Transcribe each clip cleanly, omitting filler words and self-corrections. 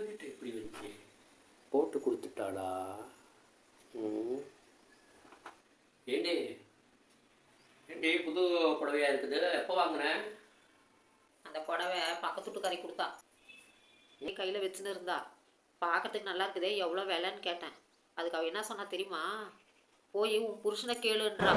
இவங்கிட்ட எப்படி வச்சு போட்டு கொடுத்துட்டாளா? ஏண்டி ஏண்டி புது புடவையா இருக்குது, எப்போ வாங்கினேன்? அந்த புடவை பக்கத்து வீட்டுக்காரி கொடுத்தா, நீ கையில் வச்சுன்னு இருந்தா. பார்க்கறதுக்கு நல்லா இருக்குதே, எவ்வளோ விலைன்னு கேட்டேன். அதுக்கு அவ என்ன சொன்னா தெரியுமா? போய் உன் புருஷனை கேளுன்றா.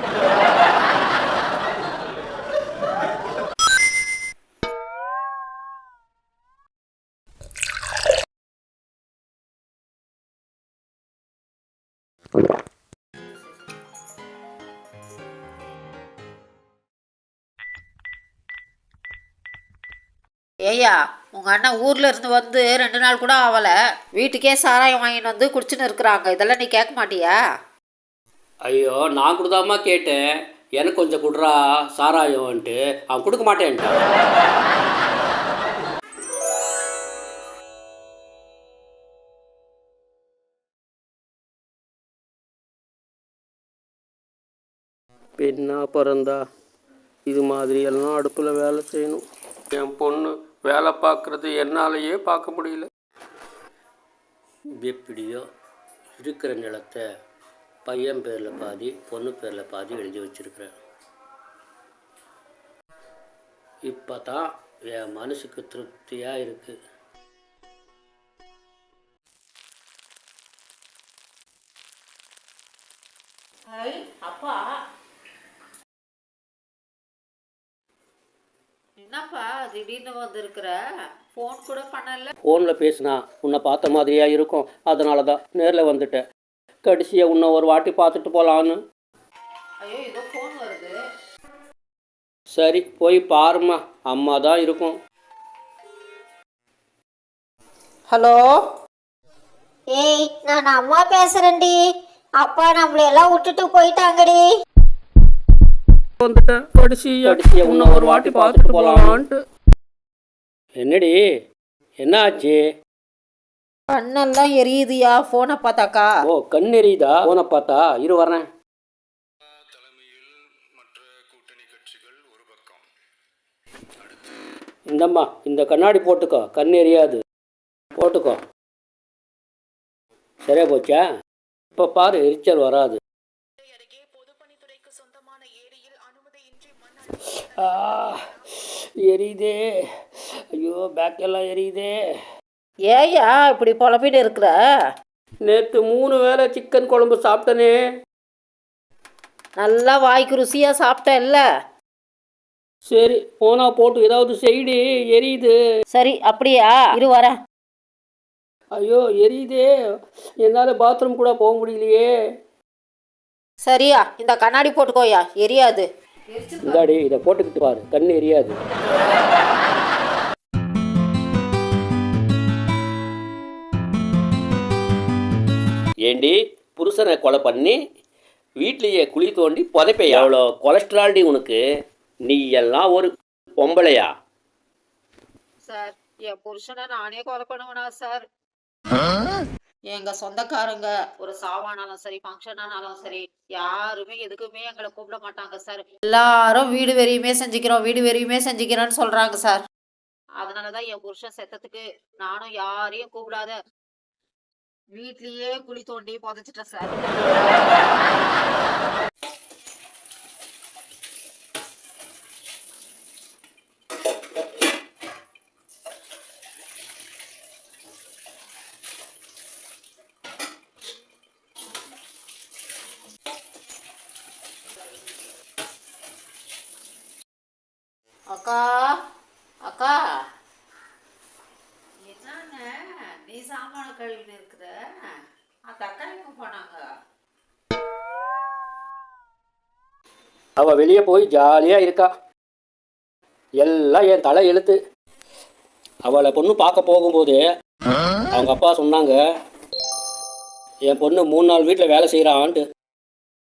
ஏய்யா, உங்கள் அண்ணன் ஊரில் இருந்து வந்து 2 நாள் கூட ஆகலை, வீட்டுக்கே சாராயம் வாங்கிட்டு வந்து குடிச்சுன்னு இருக்கிறாங்க. இதெல்லாம் நீ கேட்க மாட்டியா? ஐயோ, நான் கொடுதாமா கேட்டேன், எனக்கு கொஞ்சம் கொடுறா சாராயம்ன்ட்டு. அவன் கொடுக்க மாட்டேன்ட்டான். பெண்ணா பிறந்தா இது மாதிரி எல்லாம் அடுப்பில் வேலை செய்யணும். என் பொண்ணு வேலை பார்க்குறது என்னாலேயே பார்க்க முடியல. எப்படியோ இருக்கிற நிலத்தை பையன் பேரில் பாதி பொண்ணு பேரில் பாதி எழுதி வச்சிருக்கிறேன். இப்போ தான் என் மனசுக்கு திருப்தியாக இருக்குது. அப்பா, என்னப்பா திடீர்னு வந்திருக்கிற? ஃபோன் கூட பண்ணல. ஃபோனில் பேசினா உன்னை பார்த்த மாதிரியா இருக்கும், அதனால தான் நேரில் வந்துட்டேன். கடைசியாக உன்னை ஒரு வாட்டி பார்த்துட்டு போகலான்னு. ஐயோ, ஏதோ ஃபோன் வருது. சரி போய் பாருமா, அம்மா தான் இருக்கும். ஹலோ, ஏய், நான் அம்மா பேசுறேன்டி. அப்பா நம்மள எல்லாம் விட்டுட்டு போயிட்டாங்கடி. வந்துட்டேன், கடைசியா உன்னை ஒரு வாட்டி பார்த்துட்டு போகலான்ட்டு. என்னடி, என்ன ஆச்சு? கண்ணெல்லாம் எரியுதுயா ஃபோனை பார்த்தாக்கா. ஓ, கண் எரியுதா ஃபோனை பார்த்தா? இரு வரேன். இந்தம்மா, இந்த கண்ணாடி போட்டுக்கோ, கண் எரியாது, போட்டுக்கோ. சரியா போச்சா? இப்போ பாரு, எரிச்சல் வராது. எரியுதே, ஐயோ பேக்கெல்லாம் எரியுதே. ஏயா இப்படி புலப்பிட்டு இருக்கிற? நேற்று 3 வேளை சிக்கன் குழம்பு சாப்பிட்டனே. நல்லா வாய்க்கு ருசியாக சாப்பிட்டேன்ல. சரி, போனா போட்டு ஏதாவது செய்டி, எரியுது. சரி அப்படியா, இரு வரேன். ஐயோ எரியுதே, என்னால் பாத்ரூம் கூட போக முடியலையே. சரியா, இந்த கண்ணாடி போட்டுக்கோயா, எரியாது. இந்தாடி, இதை போட்டுக்கிட்டு பாரு, கண் எரியாது. ஏண்டி, புருஷனை கொலை பண்ணி வீட்லேயே குழி தோண்டி புதைப்பையா? எவ்வளோ கொலஸ்ட்ரால்டி உனக்கு? நீ எல்லாம் ஒரு பொம்பளையா? சார், என் புருஷனை நானே கொலை பண்ணுவேனா சார்? எங்க சொந்தக்காரங்க ஒரு சாவானாலும் சரி, ஃபங்க்ஷன் ஆனாலும் சரி, யாருமே எதுக்குமே எங்களை கூப்பிட மாட்டாங்க சார். எல்லாரும் வீடு வெறியுமே செஞ்சுக்கிறோம், வீடு வெறியுமே செஞ்சுக்கிறோன்னு சொல்றாங்க சார். அதனாலதான் என் புருஷன் செத்ததுக்கு நானும் யாரையும் கூப்பிடாத வீட்லயே குழி தோண்டி புதைச்சிட்டேன் சார். அக்கா, அக்கா, என்னங்க நீ சாமான கழுவிட்டு இருக்கிற? அந்த அக்கா எங்க போனாங்க? அவள் வெளியே போய் ஜாலியாக இருக்கா. எல்லாம் என் தலை எழுத்து. அவளை பொண்ணு பார்க்க போகும்போது அவங்க அப்பா சொன்னாங்க, என் பொண்ணு 3 நாள் வீட்டில் வேலை செய்கிறான்ட்டு.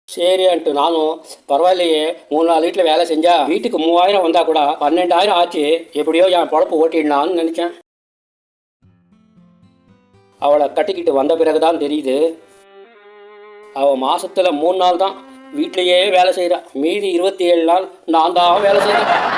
சரின்ட்டு நானும் பரவாயில்லையே, 3 நாள் வீட்டில் வேலை செஞ்சா வீட்டுக்கு 3000 வந்தால் கூட 12,000 ஆச்சு, எப்படியோ என் பொழப்பு ஓட்டிடலான்னு நினச்சேன். அவளை கட்டிக்கிட்டு வந்த பிறகு தான் தெரியுது, அவள் மாதத்தில் 3 நாள் தான் வீட்டிலையே வேலை செய்கிறா. மீதி 27 நாள் நான் தான் வேலை செய்கிறேன்.